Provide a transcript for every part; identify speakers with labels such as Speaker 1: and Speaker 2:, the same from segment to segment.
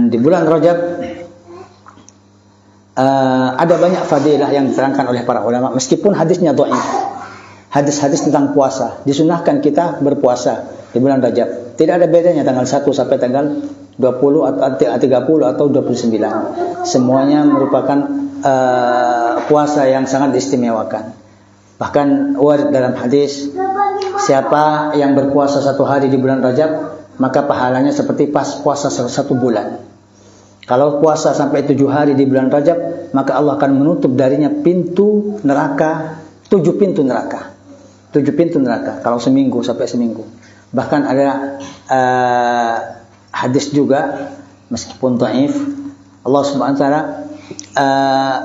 Speaker 1: di bulan Rajab ada banyak fadilah yang diterangkan oleh para ulama, meskipun hadisnya dhaif. Hadis-hadis tentang puasa, disunahkan kita berpuasa di bulan Rajab. Tidak ada bedanya tanggal 1 sampai tanggal 20 atau 30 atau 29. Semuanya merupakan puasa yang sangat diistimewakan. Bahkan dalam hadis, siapa yang berpuasa 1 hari di bulan Rajab, maka pahalanya seperti pas puasa 1 bulan. Kalau puasa sampai 7 hari di bulan Rajab, maka Allah akan menutup darinya pintu neraka, 7 pintu neraka. 7 pintu neraka kalau seminggu sampai seminggu. Bahkan ada hadis juga, meskipun dhaif, Allah Subhanahu wa taala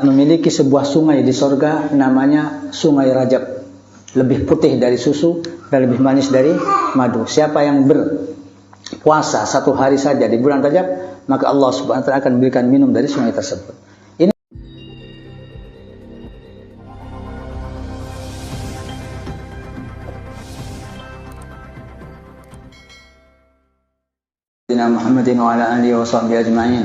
Speaker 1: memiliki sebuah sungai di surga namanya Sungai Rajab. Lebih putih dari susu dan lebih manis dari madu. Siapa yang berpuasa 1 hari saja di bulan Rajab, maka Allah Subhanahu wa taala akan memberikan minum dari sungai tersebut. Ini Muhammadin wa ala alihi wa sahbihi ajma'in.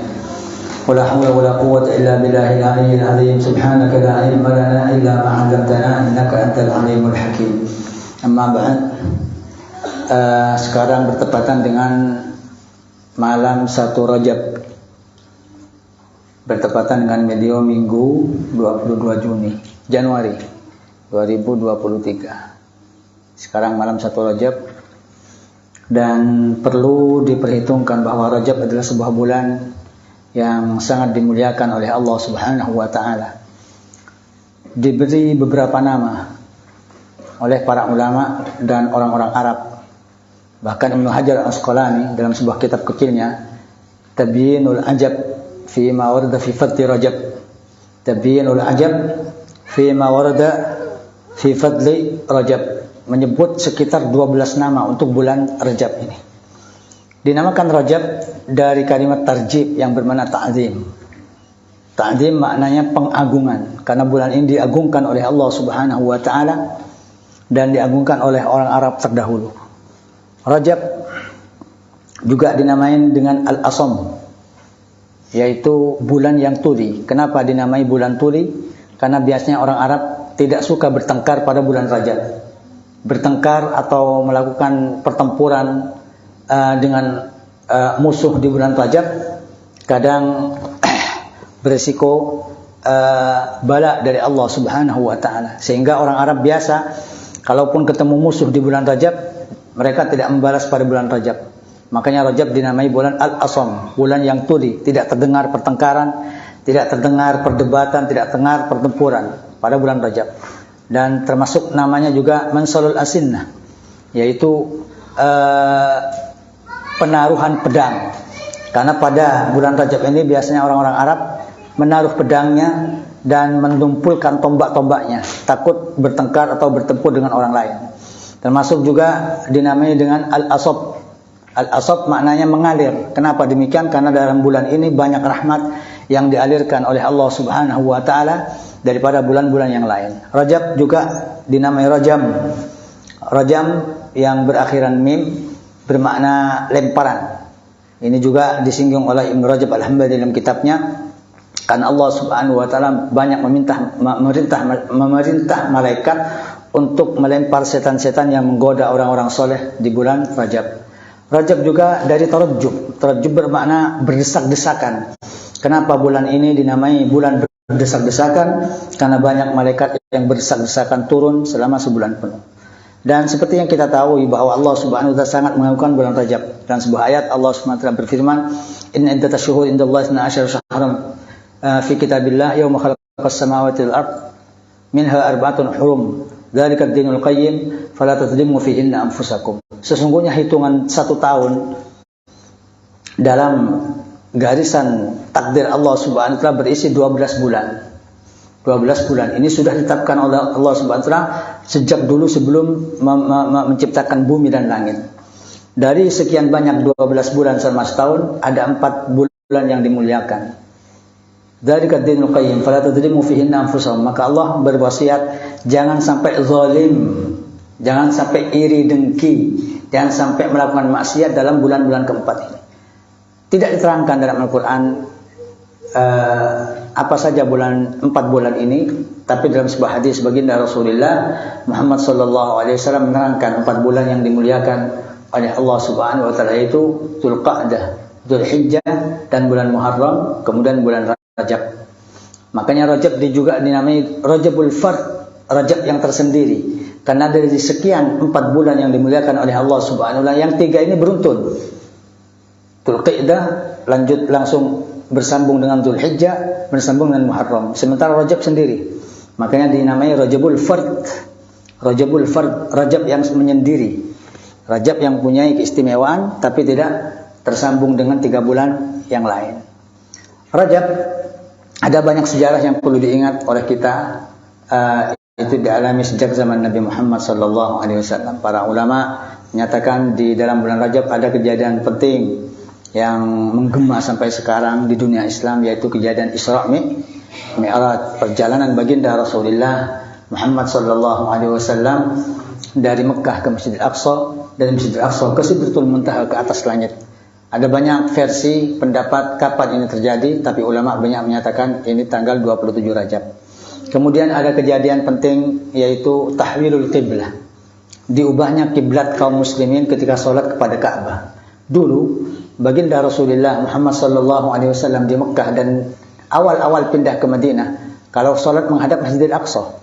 Speaker 1: Wala hawla wala quwwata illa billahil aliyyil azim. Subhanaka la ilma lana illa ma 'allamtana innaka antal alimul hakim. Amma ba'd. Sekarang bertepatan dengan malam 1 Rajab, bertepatan dengan medio Minggu 22 Januari 2023. Sekarang malam 1 Rajab, dan perlu diperhitungkan bahwa Rajab adalah sebuah bulan yang sangat dimuliakan oleh Allah Subhanahu wa taala. Diberi beberapa nama oleh para ulama dan orang-orang Arab. Bahkan Ibnu Hajar Al-Asqalani dalam sebuah kitab kecilnya, Tabyinul Ajab fi ma warada fi fadli Rajab. Tabyinul Ajab fi ma warada fi fadli Rajab, menyebut sekitar 12 nama untuk bulan Rajab ini. Dinamakan Rajab dari kalimat tarjib yang bermakna ta'zim. Ta'zim maknanya pengagungan, karena bulan ini diagungkan oleh Allah Subhanahu wa taala dan diagungkan oleh orang Arab terdahulu. Rajab juga dinamai dengan Al-Asam, yaitu bulan yang tuli. Kenapa dinamai bulan tuli? Karena biasanya orang Arab tidak suka bertengkar pada bulan Rajab. Bertengkar atau melakukan pertempuran dengan musuh di bulan Rajab kadang berisiko bala dari Allah Subhanahu wa taala. Sehingga orang Arab biasa kalaupun ketemu musuh di bulan Rajab, mereka tidak membalas pada bulan Rajab. Makanya Rajab dinamai bulan Al-Asam, bulan yang tuli, tidak terdengar pertengkaran, tidak terdengar perdebatan, tidak terdengar pertempuran pada bulan Rajab. Dan termasuk namanya juga Mansalul Asinnah, yaitu penaruhan pedang. Karena pada bulan Rajab ini biasanya orang-orang Arab menaruh pedangnya dan menumpulkan tombak-tombaknya, takut bertengkar atau bertempur dengan orang lain. Termasuk juga dinamai dengan Al-Asab. Al-Asab maknanya mengalir. Kenapa demikian? Karena dalam bulan ini banyak rahmat yang dialirkan oleh Allah Subhanahu wa taala daripada bulan-bulan yang lain. Rajab juga dinamai Rajam. Rajam yang berakhiran mim bermakna lemparan. Ini juga disinggung oleh Ibnu Rajab Al-Hambali dalam kitabnya. Karena Allah Subhanahu wa taala banyak memerintah malaikat untuk melempar setan-setan yang menggoda orang-orang soleh di bulan Rajab. Rajab juga dari tarajjub. Tarajjub bermakna berdesak-desakan. Kenapa bulan ini dinamai bulan berdesak-desakan? Karena banyak malaikat yang berdesak-desakan turun selama sebulan penuh. Dan seperti yang kita tahu bahwa Allah Subhanahu wa taala sangat mengagungkan bulan Rajab. Dan sebuah ayat Allah Subhanahu wa taala berfirman, "Inna iddatash shuhuri indallahi 12 syahran fi kitabillah yauma khalaqas samawati wal ard minha arba'atun hurum. Dzalika ad-dinul qayyim fala tadhlimu fihinna anfusakum." Sesungguhnya hitungan 1 tahun dalam garisan takdir Allah Subhanahu wa taala berisi 12 bulan. 12 bulan ini sudah ditetapkan oleh Allah Subhanahu wa taala sejak dulu sebelum menciptakan bumi dan langit. Dari sekian banyak 12 bulan selama setahun, ada 4 bulan yang dimuliakan. Dzalika ad-dinul qayyim fala tadhlimu fihinna anfusakum. Maka Allah berwasiat jangan sampai zalim, jangan sampai iri dengki, jangan sampai melakukan maksiat dalam bulan-bulan keempat ini. Tidak diterangkan dalam Al-Quran apa saja 4 bulan ini, tapi dalam sebuah hadis baginda Rasulullah Muhammad sallallahu alaihi wasallam menerangkan 4 bulan yang dimuliakan oleh Allah Subhanahu wa taala, yaitu Dzulqa'dah, Dzulhijjah, dan bulan Muharram, kemudian bulan Rajab. Makanya Rajab juga dinamai Rajabul Fard, Rajab yang tersendiri, karena dari sekian 4 bulan yang dimuliakan oleh Allah Subhanahu wa taala, yang 3 ini beruntun. Dzulqa'dah langsung bersambung dengan Dzulhijjah, bersambung dengan Muharram. Sementara Rajab sendiri, makanya dinamai Rajabul Fard. Rajabul Fard, Rajab yang menyendiri, Rajab yang punya keistimewaan tapi tidak tersambung dengan 3 bulan yang lain. Rajab ada banyak sejarah yang perlu diingat oleh kita. Itu dialami sejak zaman Nabi Muhammad SAW. Para ulama menyatakan di dalam bulan Rajab ada kejadian penting yang menggema sampai sekarang di dunia Islam, yaitu kejadian Isra Mi'raj, perjalanan baginda Rasulullah Muhammad SAW dari Mekah ke Masjidil Aqsa, dari Masjidil Aqsa ke Sidratul Muntaha, ke atas langit. Ada banyak versi pendapat kapan ini terjadi, tapi ulama banyak menyatakan ini tanggal 27 Rajab. Kemudian ada kejadian penting, yaitu tahwilul qiblah, diubahnya kiblat kaum muslimin ketika sholat kepada Ka'bah. Dulu baginda Rasulullah Muhammad SAW di Mekah dan awal-awal pindah ke Madinah, kalau sholat menghadap Masjidil Aqsa.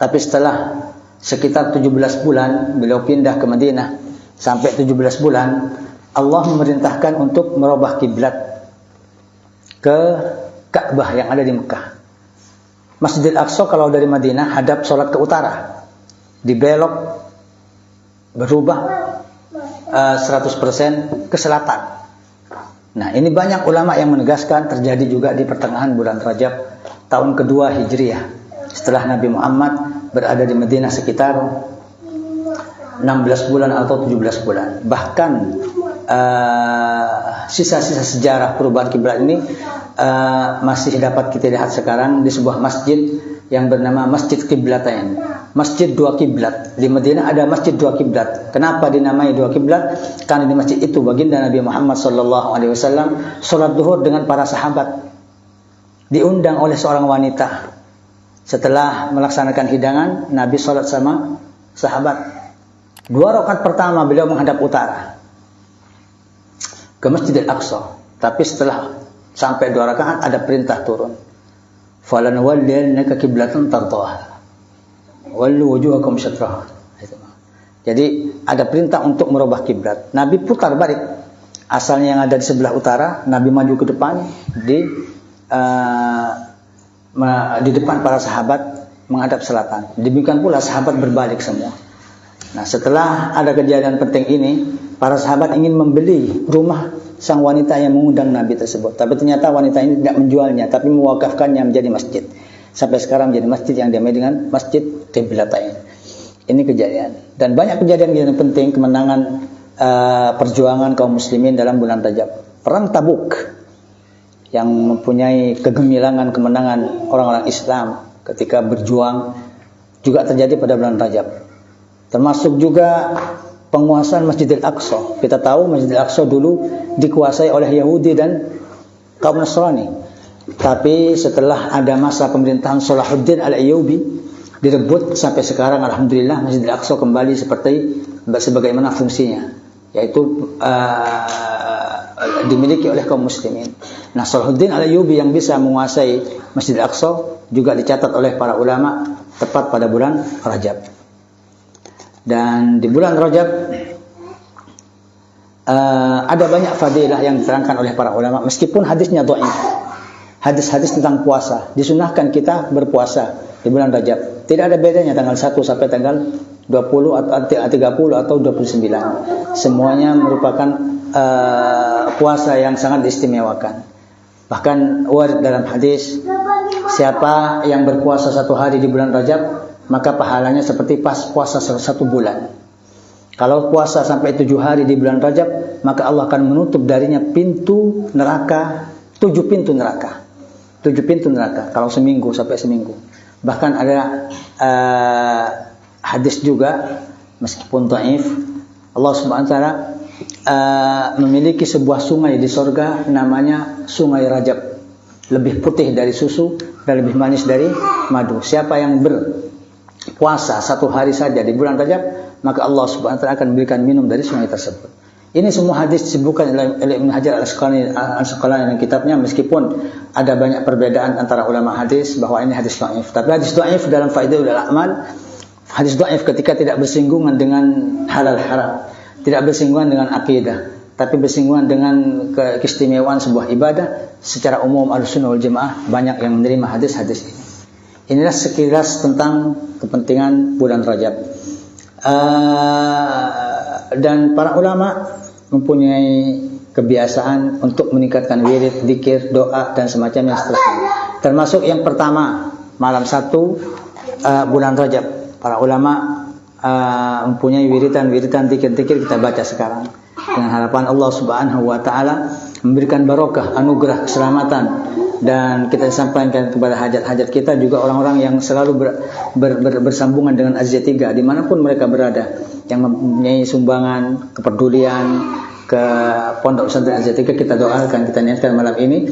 Speaker 1: Tapi setelah sekitar 17 bulan beliau pindah ke Madinah, sampai 17 bulan Allah memerintahkan untuk merubah kiblat ke Ka'bah yang ada di Mekah. Masjidil Aqsa kalau dari Madinah hadap sholat ke utara, dibelok berubah 100% ke selatan. Nah, ini banyak ulama yang menegaskan terjadi juga di pertengahan bulan Rajab tahun kedua Hijriah, setelah Nabi Muhammad berada di Madinah sekitar 16 bulan atau 17 bulan. Bahkan sisa-sisa sejarah perubahan kiblat ini masih dapat kita lihat sekarang di sebuah masjid yang bernama Masjid Qiblatain, Masjid 2 Kiblat. Di Madinah ada Masjid 2 Kiblat. Kenapa dinamai 2 Kiblat? Karena di masjid itu baginda Nabi Muhammad SAW sholat duhur dengan para sahabat. Diundang oleh seorang wanita. Setelah melaksanakan hidangan, Nabi sholat sama sahabat. 2 rakaat pertama beliau menghadap utara ke Masjidil Aqsa. Tapi setelah sampai 2 rakaat ada perintah turun. Falanwalliyannaka qiblatan tardaha wallu wujuhakum syatraha. Jadi ada perintah untuk merubah kiblat. Nabi putar balik. Asalnya yang ada di sebelah utara, Nabi maju ke depan di depan para sahabat menghadap selatan. Demikian pula sahabat berbalik semua. Nah, setelah ada kejadian penting ini, para sahabat ingin membeli rumah sang wanita yang mengundang Nabi tersebut. Tapi ternyata wanita ini tidak menjualnya, tapi mewakafkannya menjadi masjid. Sampai sekarang menjadi masjid yang dinamai dengan Masjid Qiblatain. Ini kejadian. Dan banyak kejadian penting, kemenangan perjuangan kaum muslimin dalam bulan Rajab. Perang Tabuk yang mempunyai kegemilangan kemenangan orang-orang Islam ketika berjuang juga terjadi pada bulan Rajab. Termasuk juga penguasaan Masjidil Aqsa. Kita tahu Masjidil Aqsa dulu dikuasai oleh Yahudi dan kaum Nasrani. Tapi setelah ada masa pemerintahan Salahuddin Al-Ayyubi, direbut sampai sekarang, alhamdulillah Masjidil Aqsa kembali sebagaimana fungsinya, yaitu dimiliki oleh kaum muslimin. Nah, Salahuddin Al-Ayyubi yang bisa menguasai Masjidil Aqsa juga dicatat oleh para ulama tepat pada bulan Rajab. Dan di bulan Rajab ada banyak fadilah yang diterangkan oleh para ulama, meskipun hadisnya dhaif. Hadis-hadis tentang puasa, disunahkan kita berpuasa di bulan Rajab. Tidak ada bedanya tanggal 1 sampai tanggal 20 atau 30 atau 29. Semuanya merupakan puasa yang sangat diistimewakan. Bahkan warid dalam hadis, siapa yang berpuasa 1 hari di bulan Rajab, maka pahalanya seperti pas puasa 1 bulan. Kalau puasa sampai 7 hari di bulan Rajab, maka Allah akan menutup darinya pintu neraka, 7 pintu neraka. 7 pintu neraka kalau seminggu, sampai seminggu. Bahkan ada hadis juga, meskipun dhaif, Allah Subhanahu wa taala memiliki sebuah sungai di sorga namanya Sungai Rajab, lebih putih dari susu dan lebih manis dari madu. Siapa yang berpuasa 1 hari saja di bulan Rajab, maka Allah Subhanahu wa taala akan memberikan minum dari sungai tersebut. Ini semua hadis disebutkan oleh Ibnu Hajar Al-Asqalani dalam kitabnya, meskipun ada banyak perbedaan antara ulama hadis bahwa ini hadis dhaif. Tapi hadis dhaif dalam Faidaul A'mal, hadis dhaif ketika tidak bersinggungan dengan halal haram, tidak bersinggungan dengan akidah, tapi bersinggungan dengan keistimewaan sebuah ibadah. Secara umum Ahlussunnah wal Jamaah banyak yang menerima hadis-hadis ini. Inilah sekilas tentang kepentingan bulan Rajab. Dan para ulama mempunyai kebiasaan untuk meningkatkan wirid, zikir, doa dan semacamnya seterusnya. Termasuk yang pertama, malam 1 bulan Rajab. Para ulama mempunyai wiridan, zikir-zikir kita baca sekarang dengan harapan Allah Subhanahu wa taala memberikan barokah, anugerah, keselamatan, dan kita sampaikan kepada hajat-hajat kita juga orang-orang yang selalu bersambungan dengan Az-Zatiga dimanapun mereka berada, yang mempunyai sumbangan, kepedulian ke Pondok Pesantren Az-Zatiga. Kita doakan, kita niatkan malam ini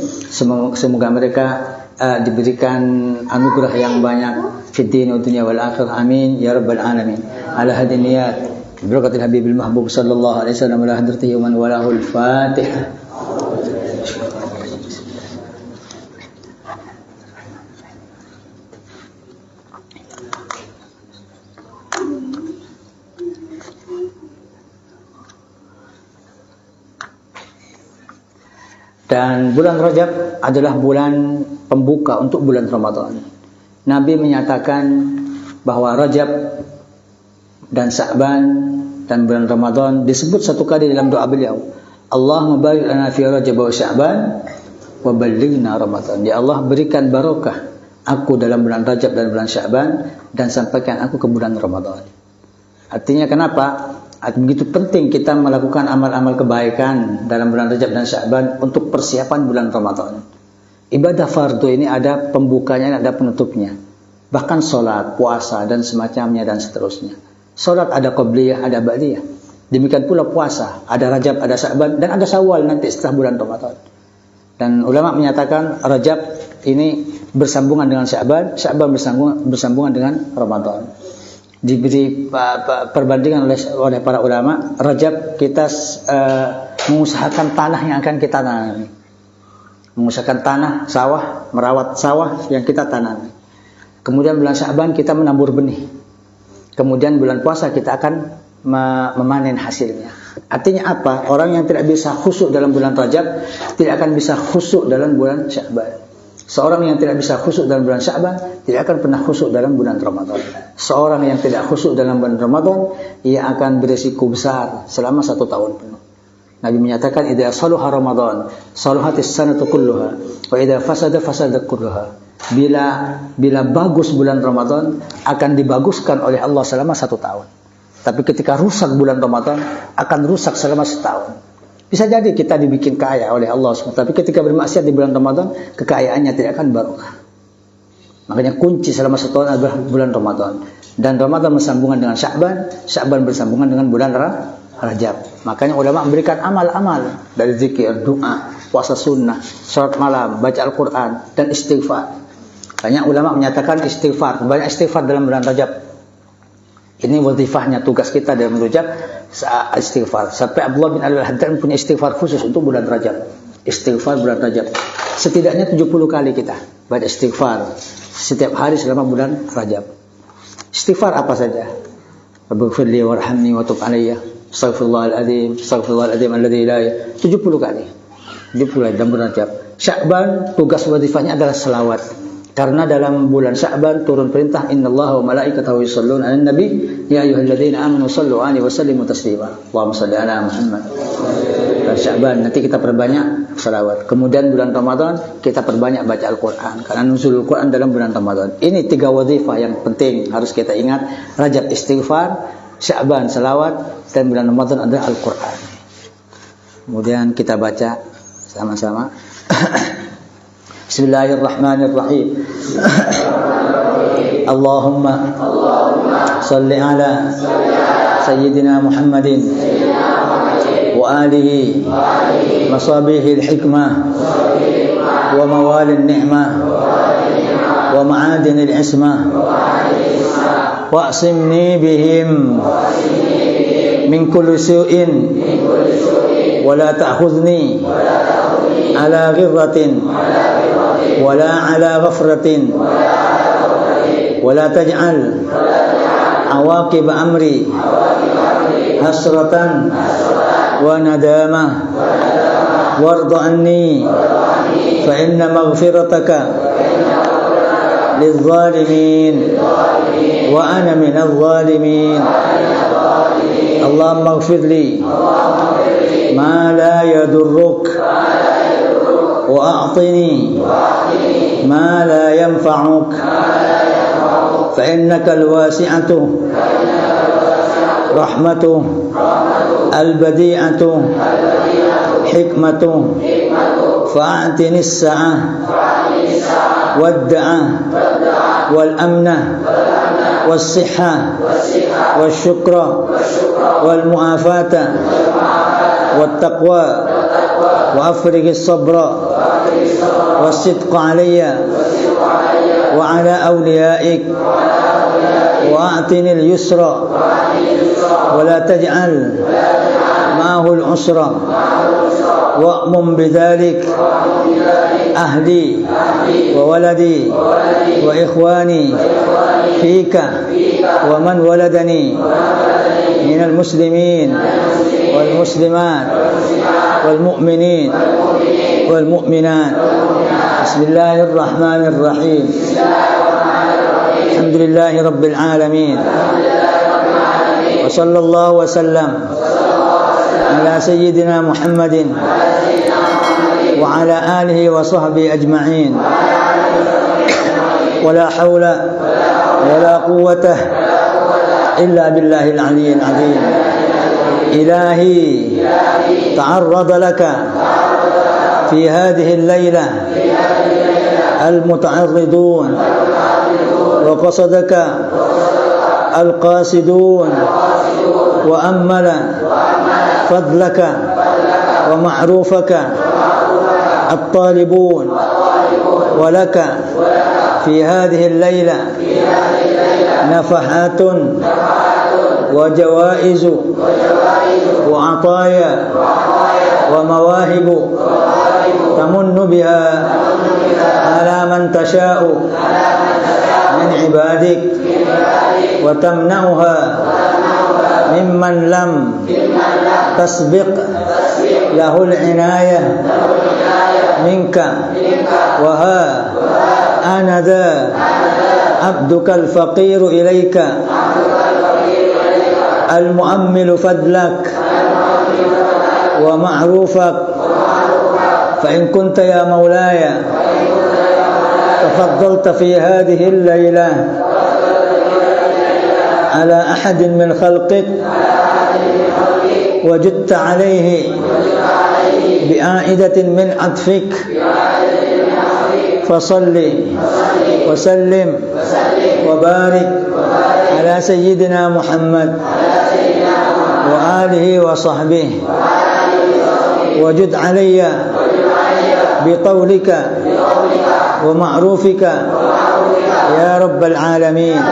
Speaker 1: semoga mereka diberikan anugerah yang banyak fid din wa dunya wal akhirah, amin ya rabbal alamin. Ala hadin niyat berakatil habibil mahbub sallallahu alaihi wasallam wa hadratihi man walahul fatihah. Dan bulan Rajab adalah bulan pembuka untuk bulan Ramadan. Nabi menyatakan bahwa Rajab dan Sya'ban dan bulan Ramadan disebut 1 kali dalam doa beliau. Allahumma barik lana fi Rajab wa Sya'ban wa ballighna Ramadan. Ya Allah, berikan barokah aku dalam bulan Rajab dan bulan Sya'ban dan sampaikan aku ke bulan Ramadan. Artinya kenapa? Begitu penting kita melakukan amal-amal kebaikan dalam bulan Rajab dan Sya'ban untuk persiapan bulan Ramadan. Ibadah fardu ini ada pembukanya, ada penutupnya. Bahkan sholat, puasa, dan semacamnya dan seterusnya. Sholat ada qabliyah, ada ba'diyah. Demikian pula puasa, ada Rajab, ada Sya'ban, dan ada Syawal nanti setelah bulan Ramadan. Dan ulama menyatakan Rajab ini bersambungan dengan Sya'ban, Sya'ban bersambungan dengan Ramadan. Diberi perbandingan oleh para ulama, Rajab kita mengusahakan tanah yang akan kita tanami, mengusahakan tanah, sawah, merawat sawah yang kita tanami. Kemudian bulan Sya'ban kita menabur benih. Kemudian bulan puasa kita akan memanen hasilnya. Artinya apa? Orang yang tidak bisa khusyuk dalam bulan Rajab tidak akan bisa khusyuk dalam bulan Sya'ban. Seorang yang tidak bisa khusyuk dalam bulan Sya'ban tidak akan pernah khusyuk dalam bulan Ramadan. Seorang yang tidak khusyuk dalam bulan Ramadan, ia akan berisiko besar selama 1 tahun penuh. Nabi menyatakan, idza salaha Ramadan, salahatis sanatu kulluha, wa idza fasada fasadat kulluha. Bila bagus bulan Ramadan, akan dibaguskan oleh Allah selama 1 tahun. Tapi ketika rusak bulan Ramadan, akan rusak selama 1 tahun. Bisa jadi kita dibikin kaya oleh Allah SWT, tapi ketika bermaksiat di bulan Ramadan, kekayaannya tidak akan barokah. Makanya kunci selama 1 tahun adalah bulan Ramadan. Dan Ramadan bersambungan dengan Sya'ban, Sya'ban bersambungan dengan bulan Rajab. Makanya ulama memberikan amal-amal dari zikir, doa, puasa sunnah, salat malam, baca Al-Quran, dan istighfar. Banyak ulama menyatakan istighfar, banyak istighfar dalam bulan Rajab. Ini wazifahnya, tugas kita dalam Rajab, istighfar. Sampai Abdullah bin Al-Haddad punya istighfar khusus untuk bulan Rajab. Istighfar bulan Rajab. Setidaknya 70 kali kita baca istighfar setiap hari selama bulan Rajab. Istighfar apa saja? Rabbighfirli warhamni wa tub alayya. Astaghfirullahaladzim, astaghfirullahaladzim alladzi la 70 kali. 70 kali dalam bulan Rajab. Sya'ban tugas wazifahnya adalah selawat. Karena dalam bulan Sya'ban turun perintah, innallaha wa malaikatahu yusholluna 'alan nabi ya ayyuhalladzina amanu shallu 'alaihi wa sallimu taslima. Allahumma shalli 'ala Muhammad. Bulan Sya'ban nanti kita perbanyak selawat. Kemudian bulan Ramadan kita perbanyak baca Al-Qur'an karena nuzulul Qur'an dalam bulan Ramadan. Ini 3 wazifah yang penting harus kita ingat. Rajab istighfar, Sya'ban selawat, dan bulan Ramadan adalah Al-Qur'an. Kemudian kita baca sama-sama. Bismillahirrahmanirrahim. Allahumma salli ala Sayyidina Muhammadin وآله مصابيح الحكمة وموالي النعمة ومعادن العصمة واعصمني بهم من كل سوء ولا تأخذني على غرة ولا على غفرة ولا تجعل عواقب أمري حسرة وندامة وارض عني فإن مغفرتك للظالمين وأنا من الظالمين اللهم اغفر لي ما لا يضرك وأعطني ما لا ينفعك فإنك الواسعة رحمته البديعة حكمته فأعطني السعة والدعة والأمن والصحة والشكر والمعافاة والتقوى وأفرغ الصبر والصدق علي وعلى أوليائك وأعطني اليسر ولا تجعل معه العسر وأمن بذلك أهلي وولدي وإخواني فيك ومن ولدني من المسلمين والمسلمات والمؤمنين والمؤمنات بسم الله الرحمن الرحيم الحمد لله رب العالمين وصلى الله وسلم على سيدنا محمد وعلى آله وصحبه أجمعين ولا حول ولا قوة إلا بالله العلي العظيم إلهي تعرض لك في هذه الليلة المتعرضون وقصدك القاصدون وأمل فضلك ومعروفك الطالبون ولك في هذه الليلة نفحات وجوائز وعطايا ومواهب تمن بها على من تشاء من عبادك وتمنعها ممن لم تسبق له العناية منك وها أنا ذا عبدك الفقير إليك المؤمل فضلك ومعروفك فإن كنت يا مولاي تفضلت في هذه الليلة على أحد من خلقك وجدت عليه بعائدة من عطفك فصل وسلم وبارك على سيدنا محمد وآله وصحبه وجد علي بقولك ومعروفك يا رب العالمين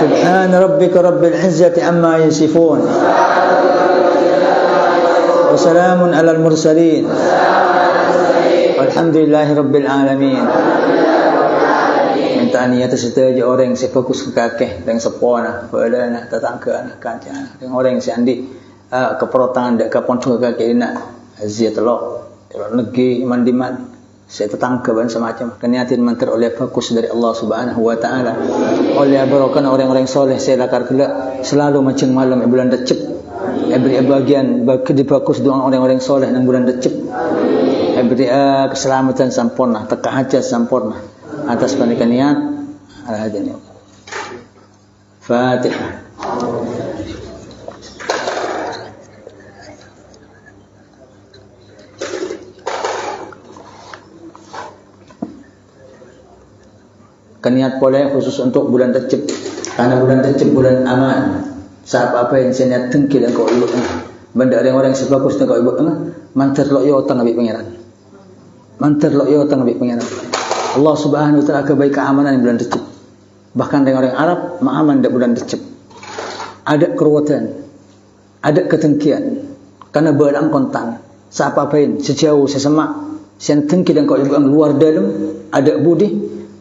Speaker 1: سبحان ربك رب العزة عما يصفون وسلام على المرسلين والحمد لله رب العالمين. Minta niat setelah orang si fokus ke kakek dan sepona, boleh tetangga kancah, dengan orang si andi keperotangan dek kapon ke kakek nak azia telok negeri mandiman, saya tetangga dan semacam. Keniatin mantar oleh fokus dari Allah Subhanahu Wa Taala, oleh barokan orang-orang soleh saya lakar kelak selalu macam malam bulan Recep, beri bagian bagi fokus doa orang-orang soleh dan bulan Recep, beri keselamatan sempurna, teka hajat sempurna. Atas pernikahan niat al-hadini Fatihah. Keniat boleh khusus untuk bulan Recep, karena bulan Recep bulan aman. Siapa apa yang saya niat tengkil engkau uluknya benda orang sebagus tengok ibu mantar lo yo tang abi pangeran. Mantar lo yo tang abi pangeran. Allah Subhanahu wa taala kebaik keamanan di bulan Rejab. Bahkan dengan orang Arab mengaman di bulan Rejab. Ada keruwetan, ada ketengkian karena berang kontan. Seapa-apain, sejauh sesemak, sian tengki dan kau ibu ang luar dalam ada budi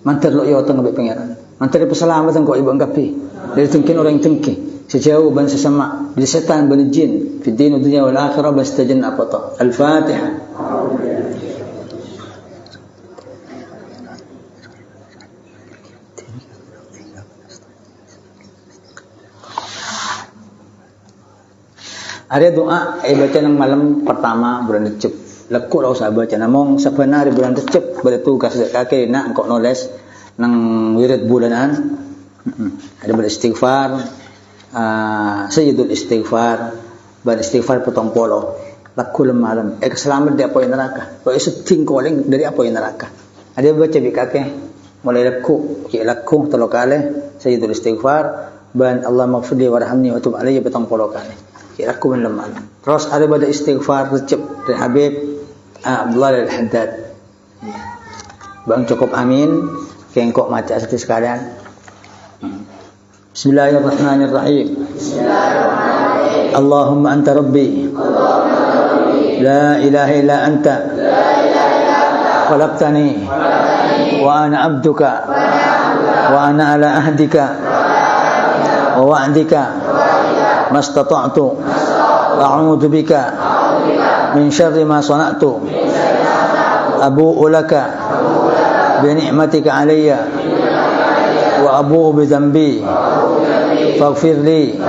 Speaker 1: mantar lo yo tang abi pangeran. Mantar perselamatan kau ibu anggapi. Dari tengkin orang tengki. Sejauh ban sesama dari setan ban jin fi din dunia wal akhirah bastajanna apa. Al-Fatihah. Ada doa baca nang malam pertama bulan Rejab. Lekuk lah usah baca namong sabenari bulan Rejab bertugas kakek nak engkau nulis nang wirid bulanan. Ada beristighfar. Sayyidul istighfar ban istighfar potong polo lakul malam keselamat dari api neraka kau isu tingkoling dari api neraka ada baca bikake mulai laku telo kali sayyidul istighfar ban Allah maghfirli warhamni wa tub alayya potong polo kali laku malam terus ada pada istighfar Rejab dari Habib Abdullah al-Haddad bang cukup amin kengkok maca satu sekalian. Bismillahirrahmanirrahim. Allahumma anta rabbi. La ilaha illa anta. Khalaqtani wa ana abduka wa ana ala ahdika wa wa'dika mastata'tu a'udzu bika min syarri ma sana'tu abu'u laka bi ni'matika alayya wa abu'u bi dhanbi faghfir li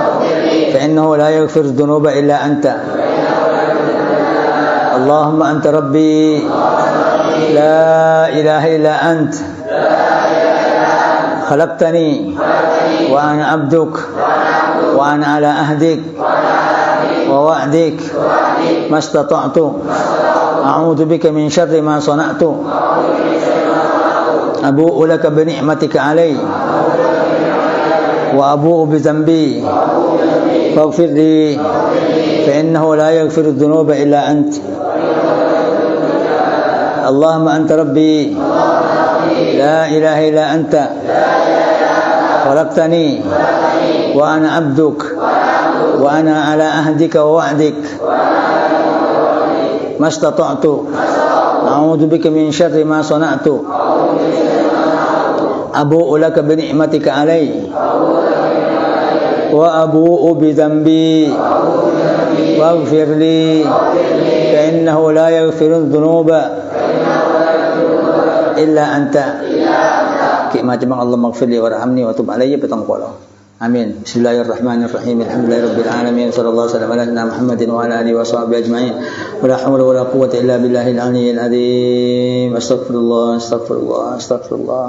Speaker 1: fa innahu la yaghfiru dhunuba illa anta. Allahumma anta rabbi la ilaha illa ant khalaqtani wa ana abduk wa ana ala ahdik wa wa'dik mastata'tu a'udzu bika min syarri ma sana'tu abu'u laka bi ni'matika alayya wa abu'u bi dhanbi faghfir li fa innahu la yaghfiru dhunuba illa ant. Allahumma anta rabbi la ilaha illa anta khalaqtani wa ana abduk wa ana ala ahdika wa wa'dik mastata'tu a'udzu bika min syarri ma sana'tu abu'u laka bi ni'matika alayya wa abu'u bi dhanbi waghfir li fa innahu la yaghfiru dhunuba illa anta. Macam Allah maghfirli warhamni wa tub alayya petang qolo. Amin. Bismillahirrahmanirrahim. Alhamdulillahirabbil alamin. Sallallahu alaihi wa sallam ala Muhammadin wa ala alihi wa sahbihi ajma'in. Wala haula wala quwwata illa billahil aliyyil azim. Astaghfirullah, astaghfirullah, astaghfirullah.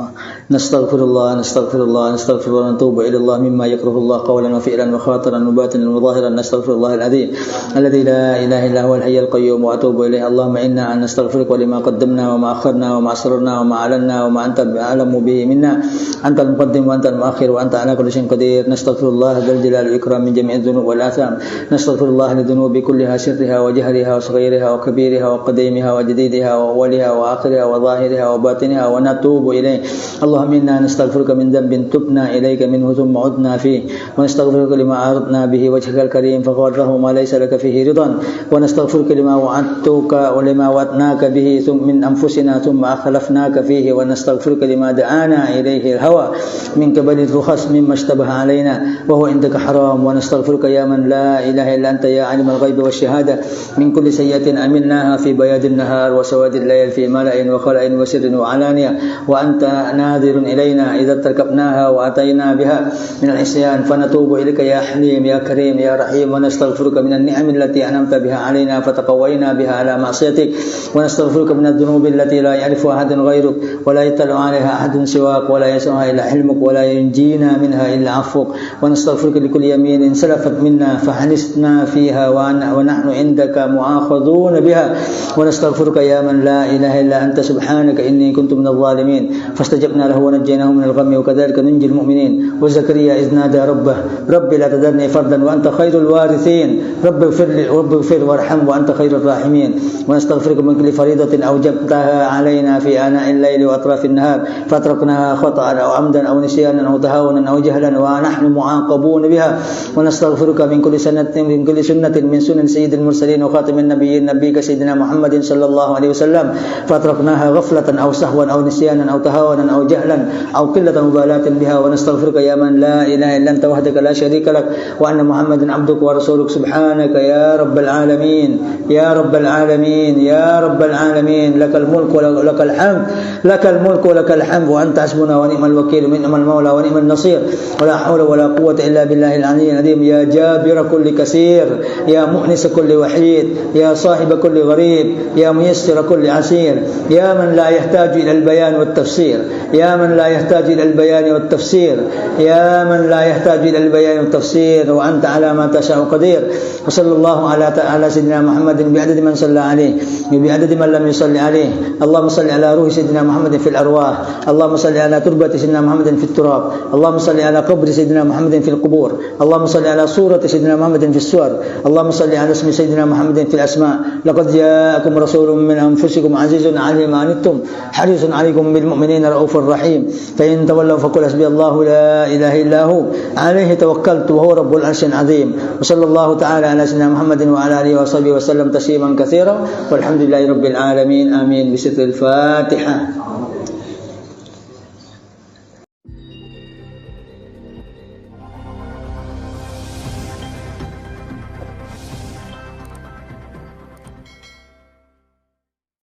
Speaker 1: Nastaghfirullah, nastaghfirullah, nastaghfirullah wa natubu ila Allah mimma yakrahu Allah qawlan wa fi'lan wa khatiran wa batinan wa zahiran. Nastaghfirullahal azim alladzi la ilaha illa huwal hayyul qayyum wa atubu ilayhi. Allahumma inna nastaghfiruka lima qaddamna wa ma akharna wa ma asrarna wa ma alanna wa ma anta bi'alamu bihi minna. Antal muqaddim wa antal muakhir wa anta ala kulli shay'in qadir. Nastaghfirullah dzal jalali wal ikram min jami'i dzunub wal atham. Nastaghfirullah li dzunubi kulliha sirriha wa jahriha wa saghiriha wa kabiriha wa qadimiha wa jadidiha wa awwaliha wa akhiriha wa zahiriha wa batiniha wa natubu ilayhi. Allahumma inna nastaghfiruka min dhanbin tubna ilayka minhu thumma udna fihi wa nastaghfiruka lima aradna bihi wajhakal karim faghfirhu ma laysa laka fihi ridan wa nastaghfiruka lima wa'adtuka wa lima wa'adnaka bihi thumma min anfusina thumma akhlafnaka fihi wa nastaghfiruka lima da'ana ilayhi al-hawa min qabli rukhas mimma ishtabaha علينا وهو عندك حرام ونستغفرك يا من لا إله إلا أنت يا عالم الغيب والشهادة من كل سيئة أمناها في بياض النهار وسواد الليل في ملأ وخلأ وسر وعلانية وأنت ناظر إلينا إذا ارتكبناها وأتينا بها من العصيان فنتوب إليك يا حليم يا كريم يا رحيم ونستغفرك من النعم التي أنعمت بها علينا فتقوينا بها على معصيتك ونستغفرك من الذنوب التي لا يعرفها أحد غيرك ولا يطلع عليها أحد سواك ولا يسعها إلا حلمك ولا ينجينا منها إلا عفو معفوك ونستغفرك لكل يمين سلفت منا فحنسنا فيها ونحن عندك مؤاخذون بها ونستغفرك يا من لا إله إلا أنت سبحانك إني كنت من الظالمين فاستجبنا له ونجيناه من الغم وكذلك ننجي المؤمنين. وزكريا إذ نادى ربه رب لا تذرني فردا وأنت خير الوارثين رب اغفر وارحم وأنت خير الراحمين. ونستغفرك من كل فريضة أوجبتها علينا في آناء الليل وأطراف النهار فاتركناها خطأ أو عمدا أو نسيانا أو تهاونا أو جهلا ونحن معاقبون بها. ونستغفرك من كل سنة من سنن سيد المرسلين وخاتم النبيين نبيك سيدنا محمد صلى الله عليه وسلم فاتركناها غفلة أو سهوا أو نسيانا أو تهاونا أو جهلا أو قلة مبالاة بها. ونستغفرك يا من لا إله إلا أنت وحدك لا شريك لك وأن محمدا عبدك ورسولك سبحانك يا رب العالمين يا رب العالمين يا رب العالمين لك الملك ولك الحمد لك الملك ولك الحمد وأنت حسبنا ونعم الوكيل ونعم المولى ونعم النصير ولا حول ولا قوة إلا بالله العلي العظيم. يا جابر كل كثير يا مؤنس كل وحيد يا صاحب كل غريب يا ميسر كل عسير يا من لا يحتاج إلى البيان والتفسير يا من لا يحتاج إلى البيان والتفسير يا من لا يحتاج إلى البيان والتفسير وأنت على ما تشاء قدير. وصلى الله على سيدنا محمد بعدد من صلى عليه وبعدد من لم يصلي عليه. اللهم صل على روح سيدنا محمد في الأرواح اللهم صل على تربة سيدنا محمد في التراب اللهم صل على قبر سيدنا محمد في القبور اللهم صل على صورة سيدنا محمد في السور اللهم صل على اسم سيدنا محمد في الأسماء. لقد جاءكم رسول من أنفسكم عزيز عليه ما عنتم حريص عليكم بالمؤمنين رؤوف رحيم. فإن تولوا فقل حسبي الله لا إله إلا هو عليه توكلت وهو رب العرش العظيم. وصلى الله تعالى على سيدنا محمد وعلى آله وصحبه وسلم تسليما كثيرا والحمد لله رب العالمين. آمين. بستر الفاتحة.